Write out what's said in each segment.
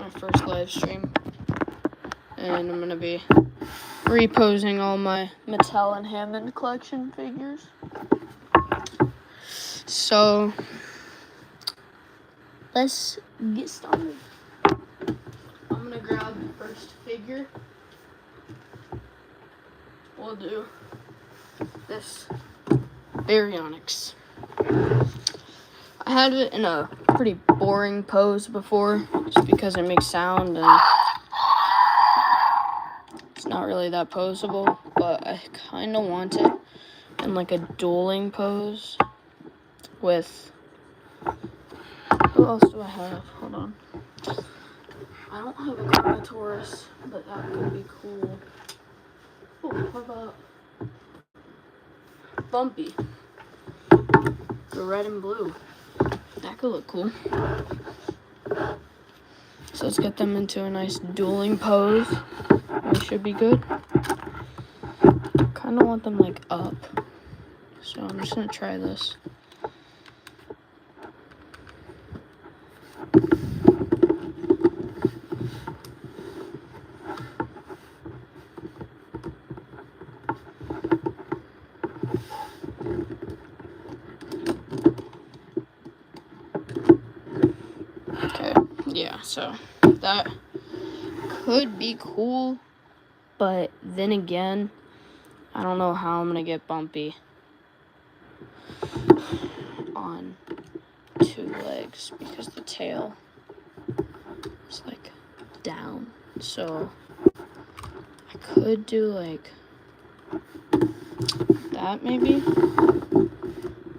my first live stream. And I'm going to be reposing all my Mattel and Hammond collection figures. So, let's get started. I'm going to grab the first figure. We'll do this Baryonyx. I had it in a pretty boring pose before, just because it makes sound and it's not really that poseable, but I kind of want it in like a dueling pose with, who else do I have? Hold on. I don't have a Carnotaurus, but that could be cool. Oh, how about Bumpy? The red and blue. That could look cool. So let's get them into a nice dueling pose. They should be good. Kind of want them like up. So I'm just going to try this. Okay, yeah, so that could be cool, but then again, I don't know how I'm going to get Bumpy on 2 legs because the tail is like down. So I could do like that maybe.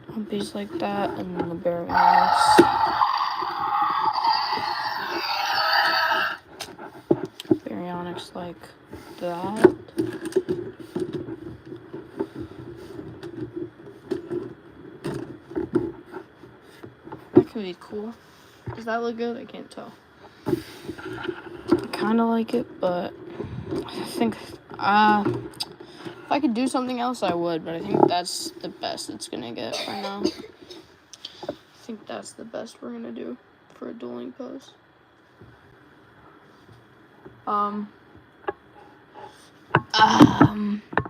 Bumpy's like that, and then the Baryonyx. Baryonyx like that. That could be cool. Does that look good? I can't tell. I kind of like it, but I think if I could do something else, I would. But I think that's the best it's gonna get right now. I think that's the best we're gonna do for a dueling pose.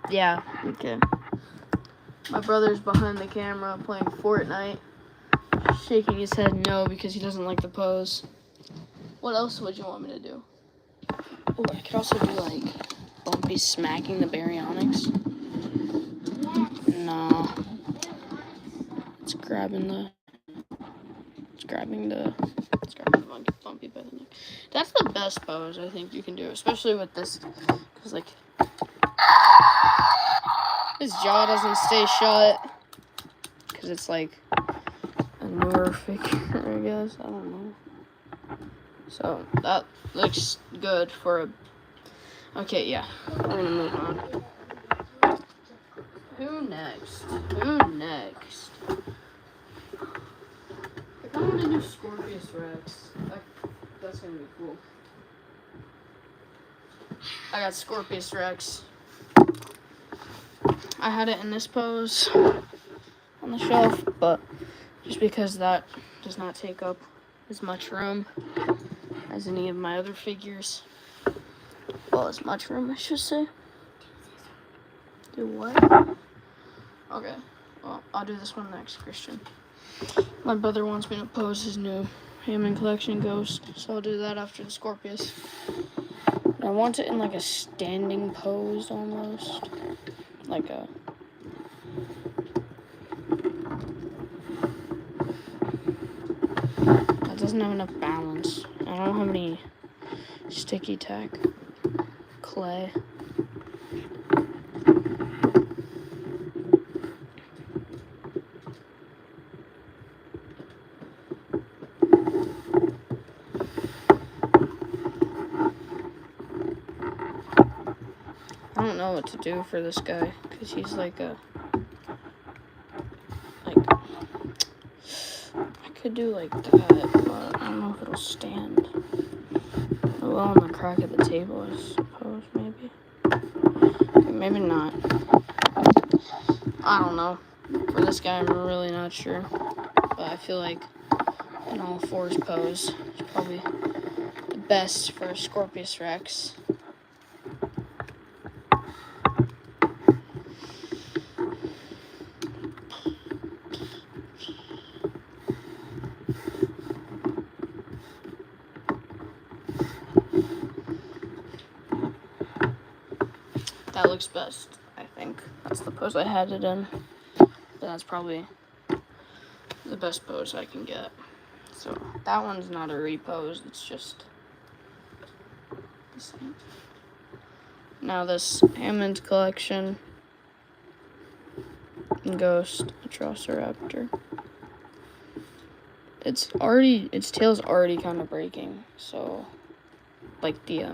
Yeah, okay. My brother's behind the camera playing Fortnite, shaking his head no because he doesn't like the pose. What else would you want me to do? Oh, I could also do like Bumpy smacking the Baryonyx. No. It's grabbing the Bumpy by the neck. That's the best pose I think you can do, especially with this, because like his jaw doesn't stay shut, because it's like a newer figure, I guess. I don't know. So that looks good for a. Okay, yeah. We're gonna move on. Who next? I kind of want to do Scorpius Rex. That's gonna be cool. I got Scorpius Rex. I had it in this pose on the shelf, but just because that does not take up as much room as any of my other figures. Well, as much room, I should say. Do what? Okay. Well, I'll do this one next, Christian. My brother wants me to pose his new Hammond collection ghost, so I'll do that after the Scorpius. I want it in like a standing pose almost. Like a... That doesn't have enough balance. I don't have any sticky tack clay. I don't know what to do for this guy, because he's like a, I could do like that, but I don't know if it'll stand. Well, on the crack of the table, I suppose, maybe. Okay, maybe not. I don't know. For this guy, I'm really not sure. But I feel like an all fours pose is probably the best for Scorpius Rex. That looks best, I think. That's the pose I had it in. But that's probably the best pose I can get. So that one's not a repose, it's just the same. Now this Hammond collection, Ghost Atrociraptor. Its tail's already kind of breaking, so like the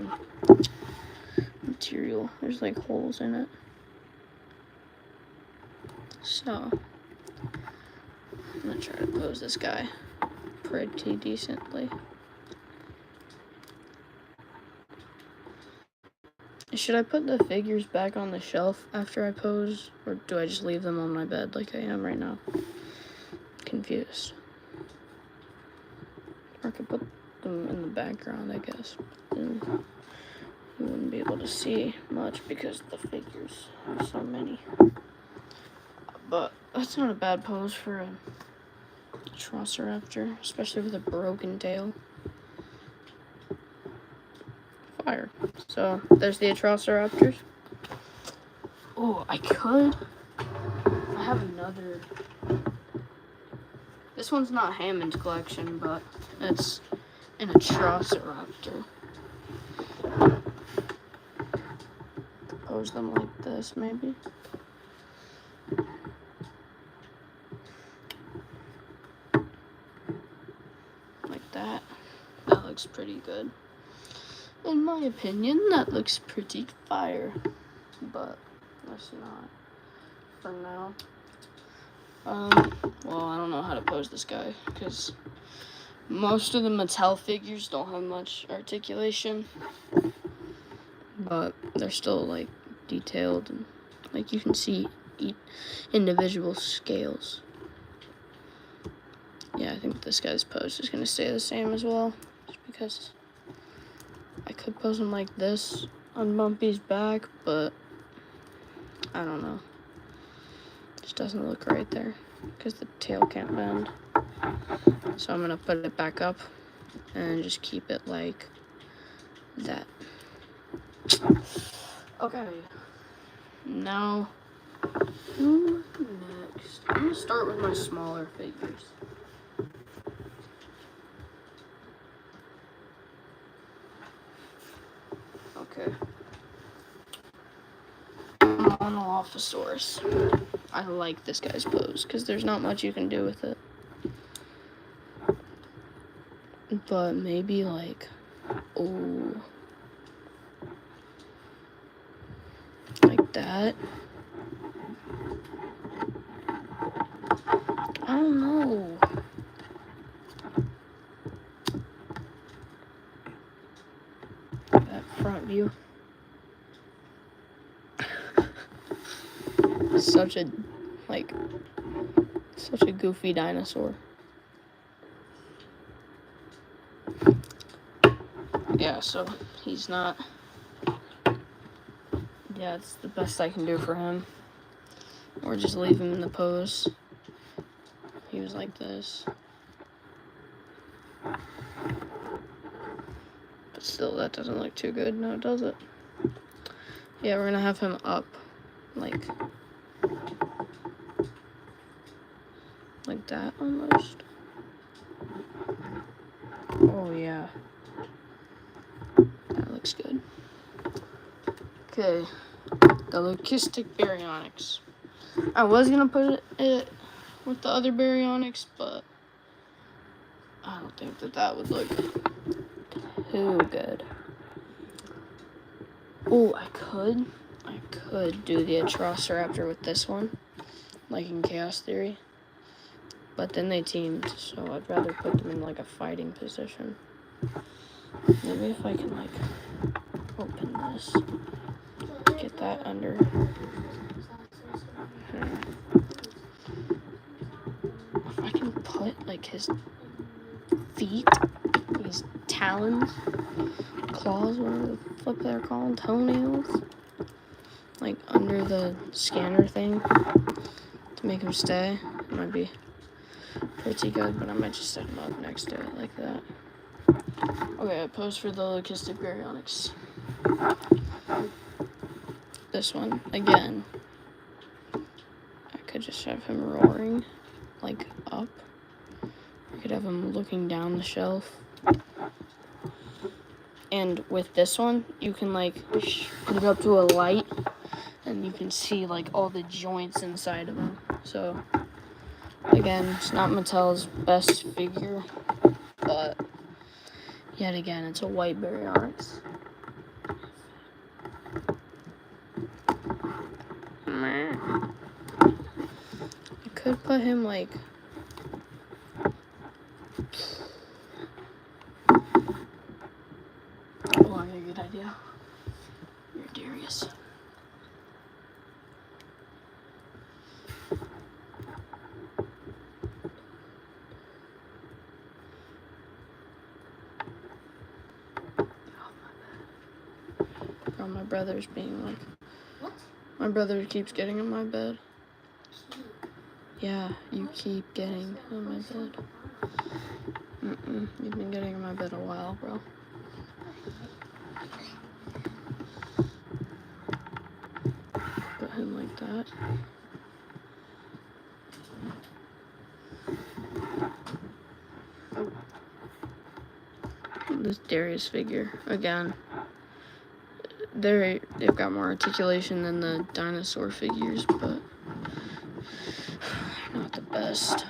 material, there's like holes in it. So I'm gonna try to pose this guy pretty decently. Should I put the figures back on the shelf after I pose, or do I just leave them on my bed like I am right now? Confused. Or I could put them in the background, I guess. Then you wouldn't be able to see much because the figures are so many. But that's not a bad pose for a Atrociraptor, especially with a broken tail. Fire. So there's the Atrociraptors. Oh, I have another. This one's not Hammond's collection, but it's an Atrociraptor. Pose them like this, maybe. Like that. That looks pretty good. In my opinion, that looks pretty fire. But that's not for now. Well, I don't know how to pose this guy because most of the Mattel figures don't have much articulation, but they're still like detailed and like you can see individual scales. Yeah, I think this guy's pose is gonna stay the same as well, just because I could pose him like this on Bumpy's back, but I don't know. Just doesn't look right there because the tail can't bend. So I'm gonna put it back up and just keep it like that. Okay. Now, who next? I'm gonna start with my smaller figures. Okay. Monolophosaurus. I like this guy's pose because there's not much you can do with it. But maybe like, oh, like that. I don't know. That front view. Such a goofy dinosaur. Yeah, so he's not. Yeah, it's the best I can do for him. Or just leave him in the pose. He was like this. But still, that doesn't look too good, now does it? Yeah, we're gonna have him up, like that almost. Oh yeah, that looks good. Okay, the Leucistic Baryonyx. I was gonna put it with the other Baryonyx, but I don't think that would look too good. Oh, I could do the Atrociraptor with this one, like in Chaos Theory. But then they teamed, so I'd rather put them in like a fighting position. Maybe if I can like open this, get that under. If I can put like his feet, his talons, claws, whatever the flip they're called, toenails, like under the scanner thing to make him stay. It might be pretty good, but I might just set him up next to it like that. Okay, I pose for the leucistic baryonyx. This one, again, I could just have him roaring, like, up. I could have him looking down the shelf. And with this one, you can, like, put it up to a light, and you can see, like, all the joints inside of him. So, again, it's not Mattel's best figure, but yet again, it's a white baryonyx. I could put him, like, oh, I got a good idea. You're Darius. Bro, my brother's being like, what? My brother keeps getting in my bed. Yeah, you keep getting in my bed. You've been getting in my bed a while, bro. Put him like that. This Darius figure, again, they've got more articulation than the dinosaur figures, but not the best.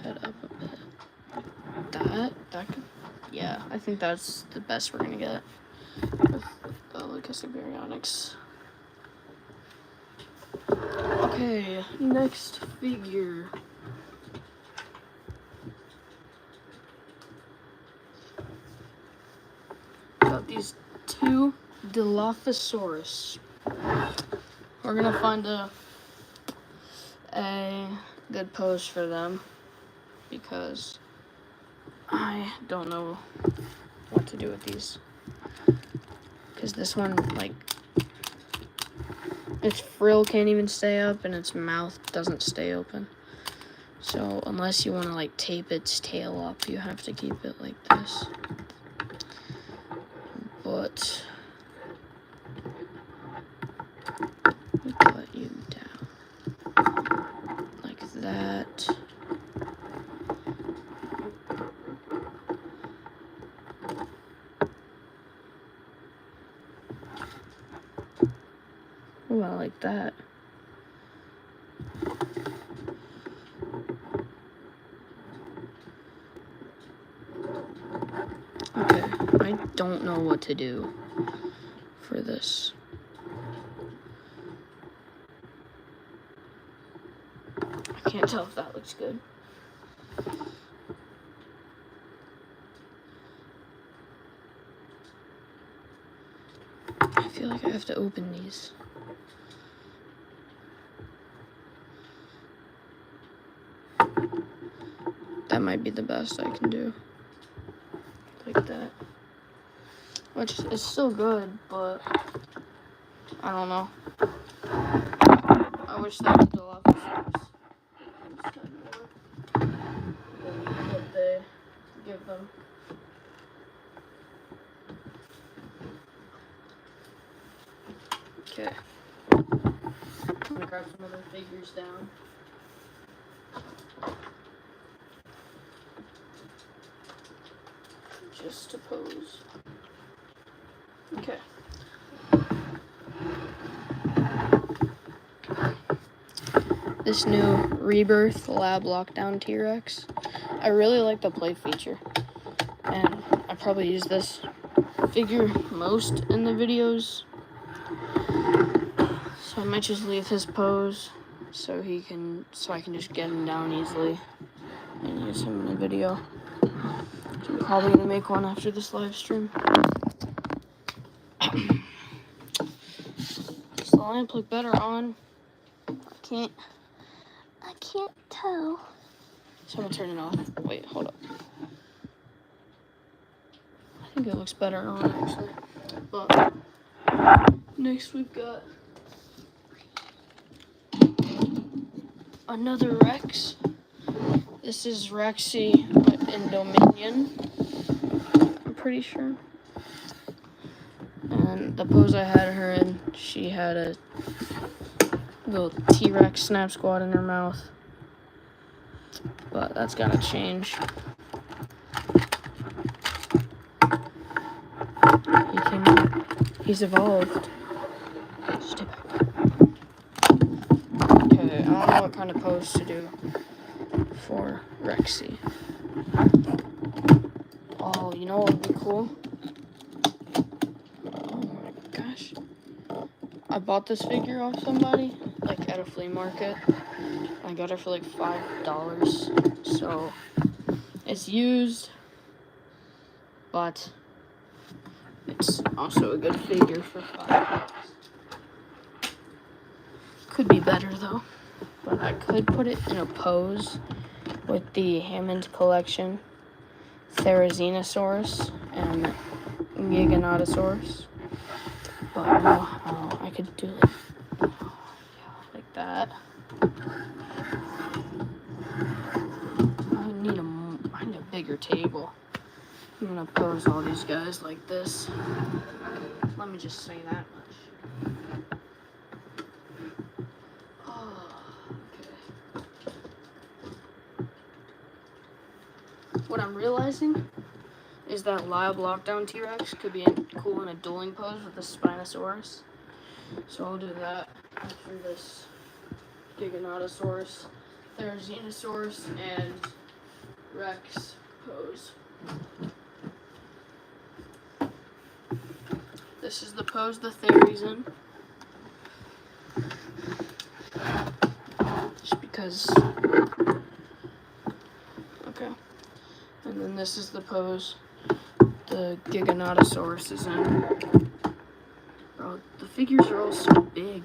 Head up a bit. That could, yeah, I think that's the best we're gonna get with the leucistic baryonyx. Okay, next figure. Got these two Dilophosaurus. We're gonna find a good pose for them because I don't know what to do with these. Because this one, like, its frill can't even stay up and its mouth doesn't stay open. So unless you want to, like, tape its tail up, you have to keep it like this. But we put you down like that. Oh, I like that. Okay, I don't know what to do for this. I can't tell if that looks good. I feel like I have to open these. That might be the best I can do. Like that. Which is still good, but I don't know. I wish that the Dilophosaurus had more than what they give them. Okay. I'm gonna grab some other figures down. Just to pose. Okay. This new Rebirth Lab Lockdown T-Rex. I really like the play feature. And I probably use this figure most in the videos. So I might just leave his pose so I can just get him down easily and use him in the video. So I'm probably gonna make one after this live stream. Does the lamp look better on? I can't tell. So I'm gonna turn it off. Wait, hold up. think it looks better on actually. But next we've got another Rex. This is Rexy in Dominion, I'm pretty sure. And the pose I had her in, she had a little T-Rex snap squat in her mouth. But that's gotta change. He came out. He's evolved. Stay back. Okay, I don't know what kind of pose to do for Rexy. Oh, you know what would be cool? Oh my gosh. I bought this figure off somebody, like at a flea market. I got it for like $5. So it's used, but it's also a good figure for $5. Could be better though. But I could put it in a pose with the Hammond collection, Therizinosaurus and Giganotosaurus. But no, I could do it like that. I need a bigger table. I'm gonna pose all these guys like this. Let me just say that much. What I'm realizing is that Live Lockdown T-Rex could be cool in a dueling pose with the Spinosaurus. So I'll do that after this Giganotosaurus, Therizinosaurus, and Rex pose. This is the pose the Thery's in. Just because. Okay. And then this is the pose the Giganotosaurus is in. Bro, the figures are all so big.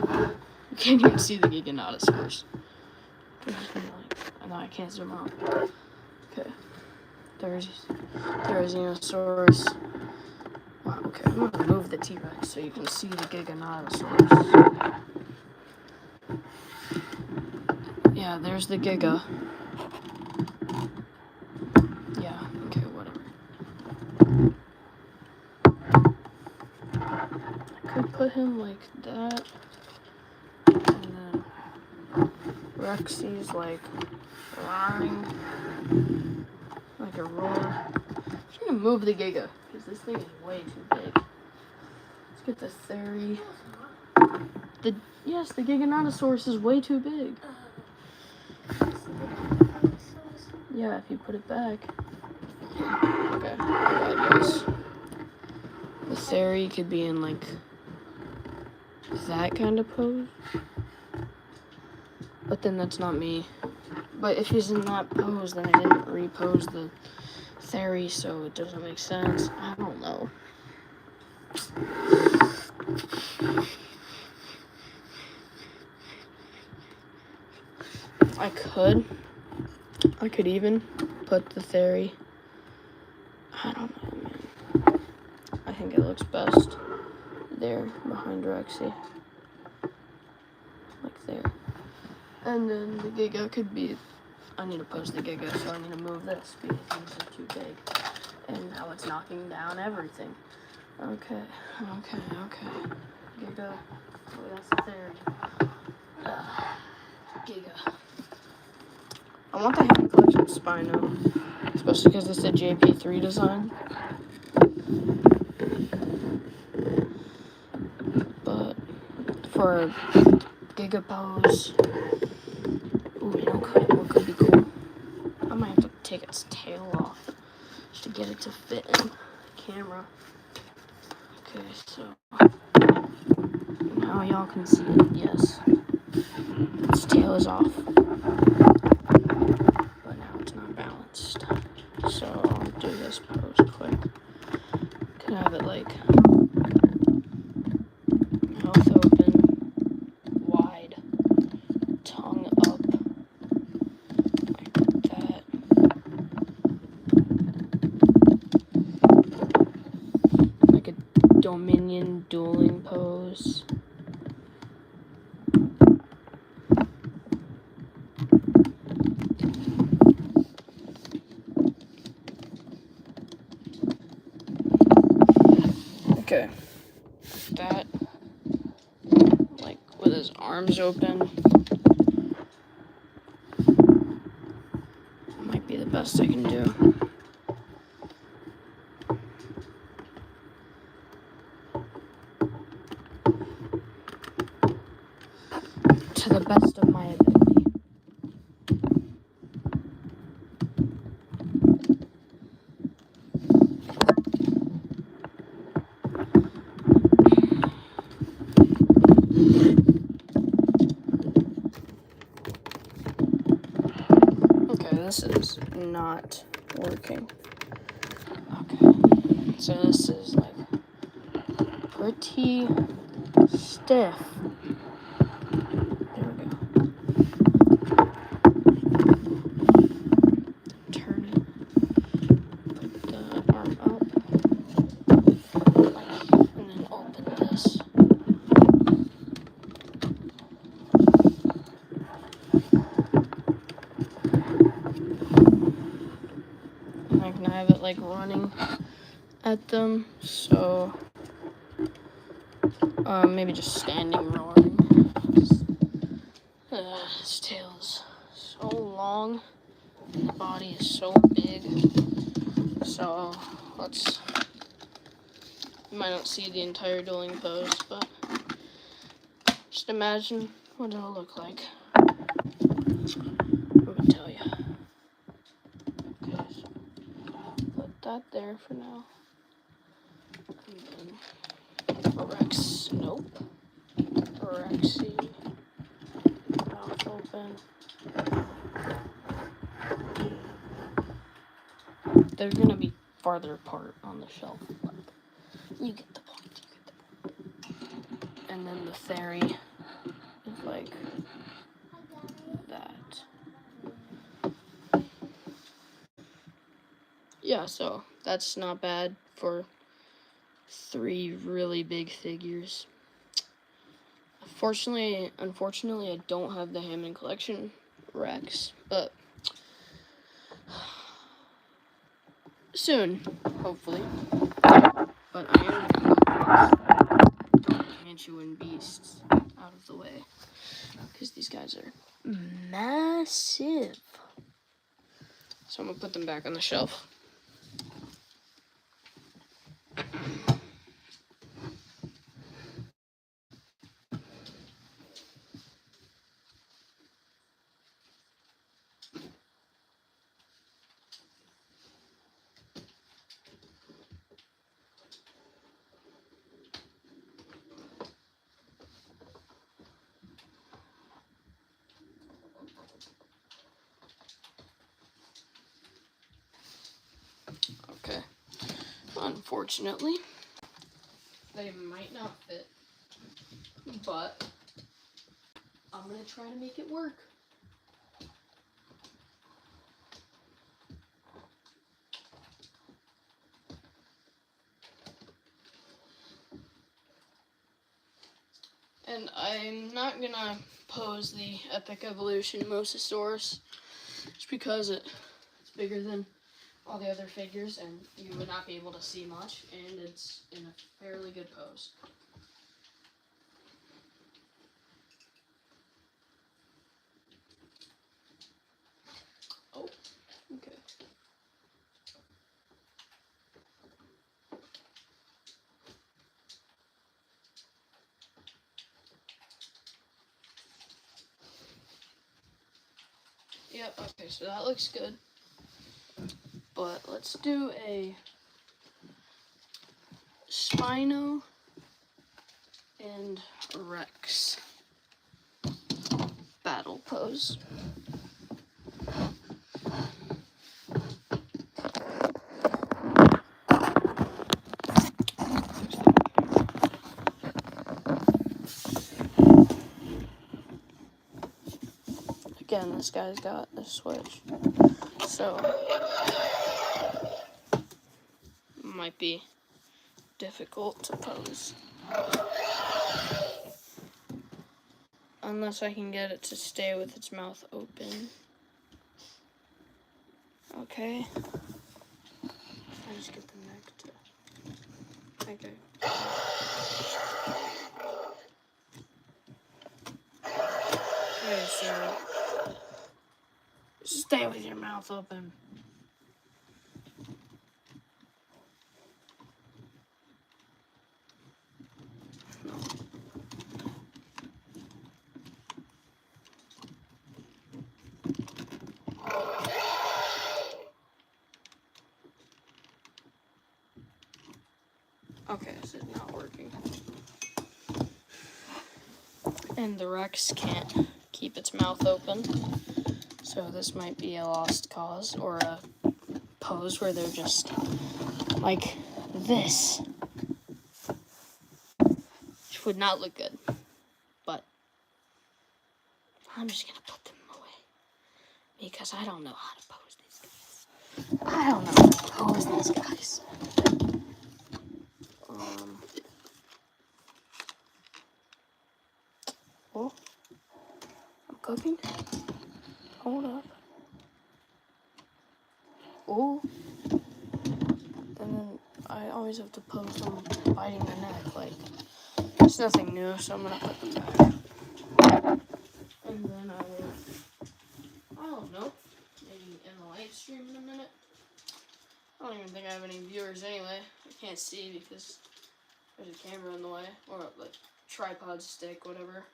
You can't even see the Giganotosaurus. No, I can't zoom out. Okay. Therizinosaurus. Wow, okay, I'm gonna move the T-Rex so you can see the Giganotosaurus. Yeah, there's the Giga. Yeah, okay, whatever. I could put him like that. And then Rexy's like roaring like a roar. I'm just gonna move the Giga because this thing is way too big. Let's get the Thery. Yes, the Giganotosaurus is way too big. Yeah, if you put it back. Okay, I guess. The Thery could be in like that kind of pose. But then that's not me. But if he's in that pose, then I didn't repose the Thery, so it doesn't make sense. I don't know. I could even put the Thery. I don't know, man. I think it looks best there behind Rexy. Like there. And then the Giga could be, I need to pose the Giga, so I need to move this because things are too big. And now it's knocking down everything. Okay. Giga. Oh, that's the Thery. Giga. I want the Hammond collection Spino, especially because it's a JP3 design. But for a Giga pose, ooh, you know what could be cool? I might have to take its tail off just to get it to fit in the camera. Okay, so now y'all can see it. Yes, its tail is off. So I'll do this pose quick. Can have it like mouth open, wide, tongue up, like that. Dominion dueling pose. Okay, that, like, with his arms open, might be the best I can do. To the best of my ability. Okay, this is not working. Okay, so this is like pretty stiff. There we go. Turn it. Put the arm up. And then open this. And I can have it like running at them, so maybe just standing roaring. His tail is so long, and the body is so big, so you might not see the entire dueling pose, but just imagine what it'll look like. I'm gonna tell you. Okay, so put that there for now. And then Rex, nope. Rexy, mouth open. They're gonna be farther apart on the shelf, but you get the point. And then the theory is like that. Yeah, so that's not bad for 3 really big figures. Unfortunately, I don't have the Hammond Collection Rex, but soon, hopefully. But I am Gargantuan beasts out of the way, because these guys are massive. So I'm gonna put them back on the shelf. Okay. Unfortunately, they might not fit, but I'm gonna try to make it work. And I'm not gonna pose the Epic Evolution Mosasaurus, just because it's bigger than all the other figures, and you would not be able to see much, and it's in a fairly good pose. Oh, okay. Yep, okay, so that looks good. But let's do a Spino and Rex battle pose. Again, this guy's got a switch, so might be difficult to pose. Unless I can get it to stay with its mouth open. Okay. I just get the neck to... Okay. Okay, so... stay with your mouth open. Okay, this is not working. And the Rex can't keep its mouth open. So this might be a lost cause or a pose where they're just like this. Which would not look good. But I'm just gonna put them away. Because I don't know how to pose these guys. I don't know how to pose these guys. Oh, I'm cooking. Hold up. Oh. And then I always have to pose them biting the neck. Like, it's nothing new, so I'm gonna put them back. And then I don't know, maybe in the live stream in a minute. I don't even think I have any viewers anyway. I can't see because there's a camera in the way, or like tripod stick, whatever.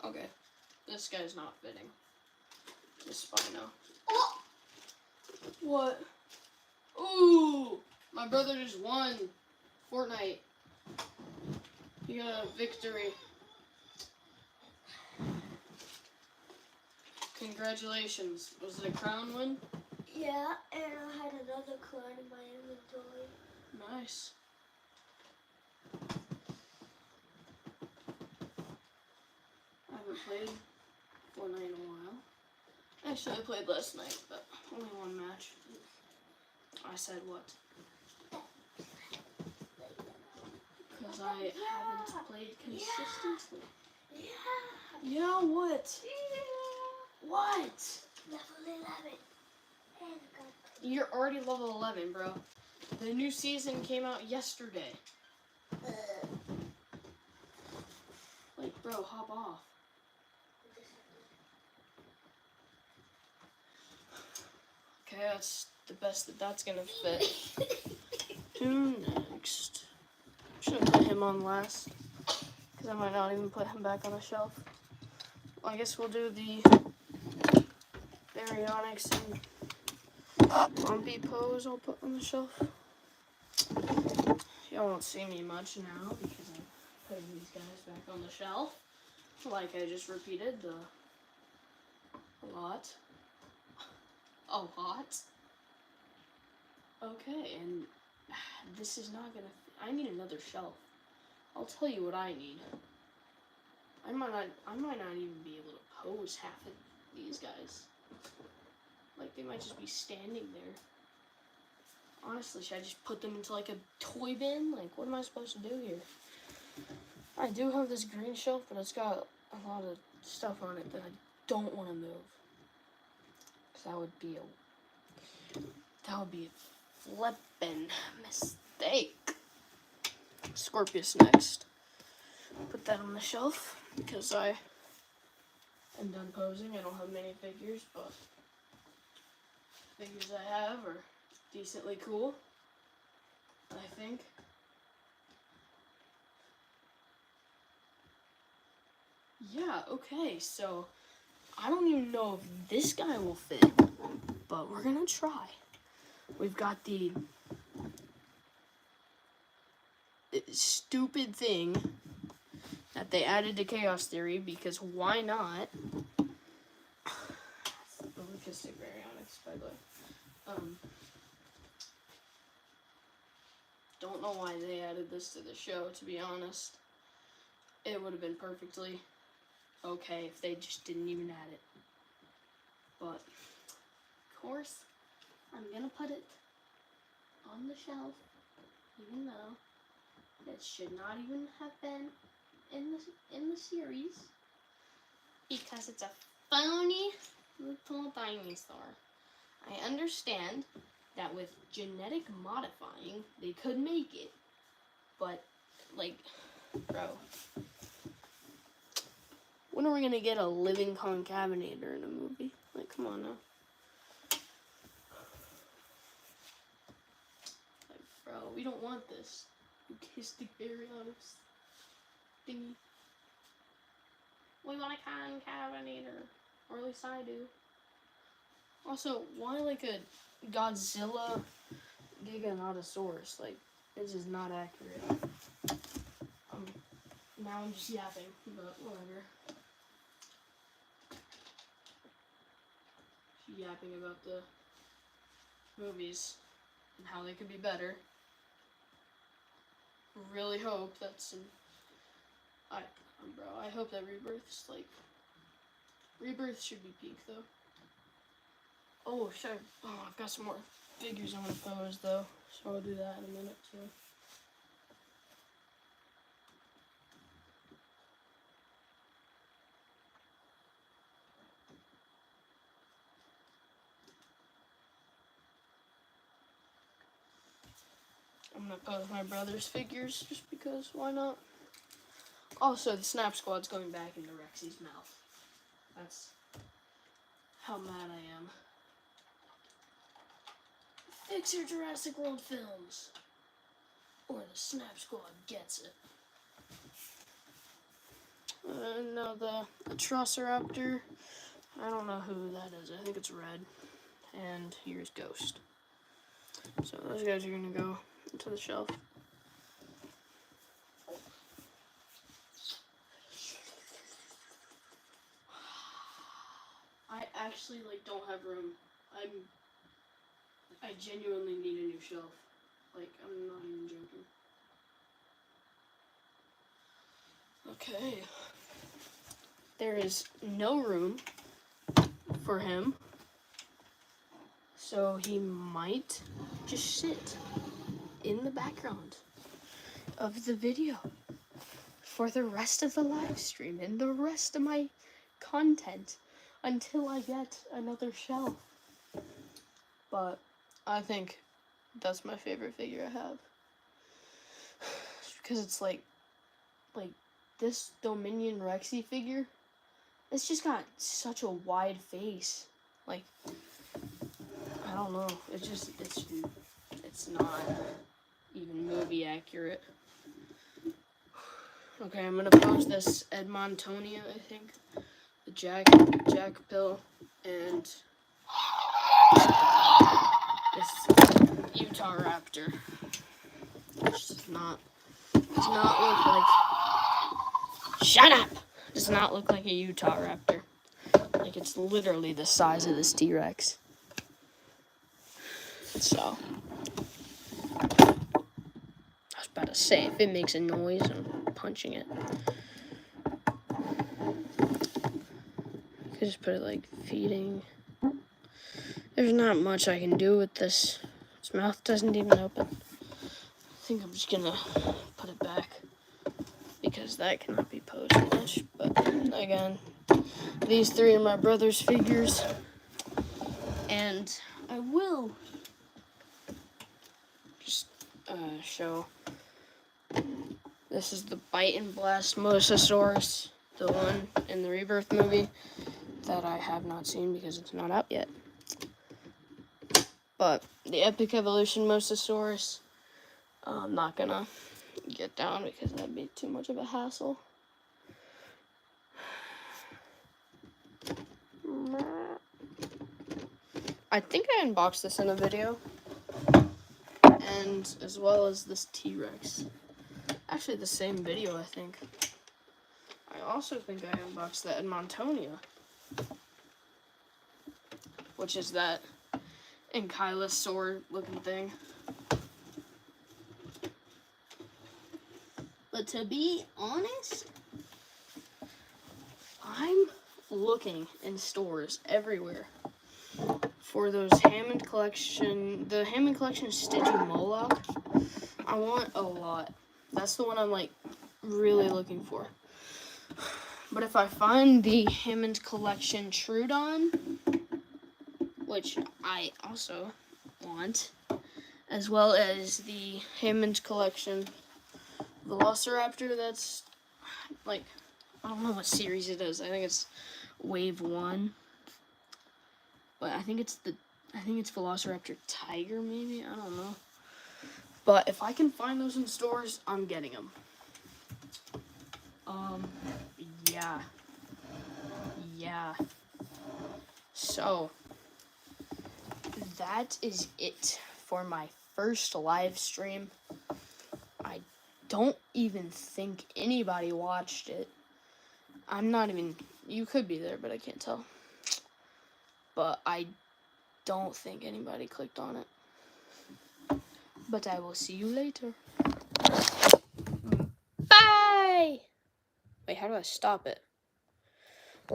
Okay, this guy's not fitting. This Spino. Oh! What? Ooh! My brother just won Fortnite. He got a victory. Congratulations. Was it a crown win? Yeah, and I had another crown in my inventory. Nice. I haven't played Fortnite in a while. Actually, I played last night, but only one match. I said what? Because I haven't played consistently. Yeah. Yeah, what? Yeah. What? Level 11. You're already level 11, bro. The new season came out yesterday. Like, bro, hop off. Okay, that's the best that's gonna fit. Who next? Should have put him on last. Because I might not even put him back on the shelf. Well, I guess we'll do the Baryonyx and Bumpy pose I'll put on the shelf. Y'all won't see me much now because I'm putting these guys back on the shelf. Like I just repeated a lot. Okay, and this is not gonna I need another shelf. I'll tell you what I need. I might not even be able to pose half of these guys. Like, they might just be standing there. Honestly, should I just put them into, like, a toy bin? Like, what am I supposed to do here? I do have this green shelf, but it's got a lot of stuff on it that I don't want to move. Because that would be a flippin' mistake. Scorpius next. Put that on the shelf because I am done posing. I don't have many figures, but figures I have are decently cool, I think. Yeah, okay, so I don't even know if this guy will fit, but we're gonna try. we've got the stupid thing that they added to Chaos Theory, because why not? The Leucistic Baryonyx, by the way. Don't know why they added this to the show, to be honest. It would have been perfectly okay if they just didn't even add it. But, of course, I'm gonna put it on the shelf, even though it should not even have been in the series, because it's a phony little dinosaur. I understand that with genetic modifying, they could make it, but, like, bro, when are we gonna get a living concavenator in a movie? Like, come on now. Like, bro, we don't want this Leucistic Baryonyx thingy. We want a concavenator, or at least I do. Also, why like a Godzilla Giganotosaurus? Like, this is not accurate. Now I'm just yapping, but whatever. Just yapping about the movies and how they could be better. Really hope that's bro, I hope that Rebirth should be peak though. Oh, sure. Oh, I've got some more figures I'm gonna pose though, so I'll do that in a minute too. I'm gonna pose my brother's figures just because, why not? Also, the Snap Squad's going back into Rexy's mouth. That's how mad I am. Fix your Jurassic World films, or the Snap Squad gets it. No, the Atrociraptor, I don't know who that is. I think it's red. And here's Ghost. So those guys are gonna go into the shelf. I actually don't have room. I genuinely need a new shelf. Like, I'm not even joking. Okay. There is no room for him, so he might just sit in the background of the video for the rest of the live stream and the rest of my content until I get another shelf. But I think that's my favorite figure I have, because it's like this Dominion Rexy figure, it's just got such a wide face. Like, I don't know, it's not even movie accurate. Okay, I'm gonna pose this Edmontonia, I think, the Jack Pill, and this Utah Raptor. Which does not look like. Shut up! Does not look like a Utah Raptor. Like, it's literally the size of this T-Rex. So, I was about to say, if it makes a noise, I'm punching it. I could just put it like feeding. There's not much I can do with this. Its mouth doesn't even open. I think I'm just gonna put it back, because that cannot be posed much. But again, these three are my brother's figures, and I will just show. This is the Bite and Blast Mosasaurus, the one in the Rebirth movie that I have not seen because it's not out yet. But the Epic Evolution Mosasaurus, I'm not gonna get down because that'd be too much of a hassle. I think I unboxed this in a video, and as well as this T-Rex. Actually, the same video, I think. I also think I unboxed that Edmontonia, which is that ankylosaur looking thing. But to be honest, I'm looking in stores everywhere for those Hammond collection, the Hammond collection Stitchy Moloch. I want a lot. That's the one I'm like really looking for. But if I find the Hammond collection Trudon, which I also want, as well as the Hammond collection Velociraptor, that's like, I don't know what series it is. I think it's Wave 1. But I think it's Velociraptor Tiger, maybe? I don't know. But if I can find those in stores, I'm getting them. Yeah. So, that is it for my first live stream. I don't even think anybody watched it. You could be there, but I can't tell. But I don't think anybody clicked on it. But I will see you later. Bye! Wait, how do I stop it?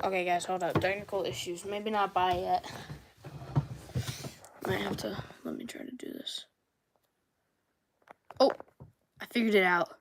Okay, guys, hold up. Technical issues. Maybe not bye yet. Might have to... Let me try to do this. Oh! I figured it out.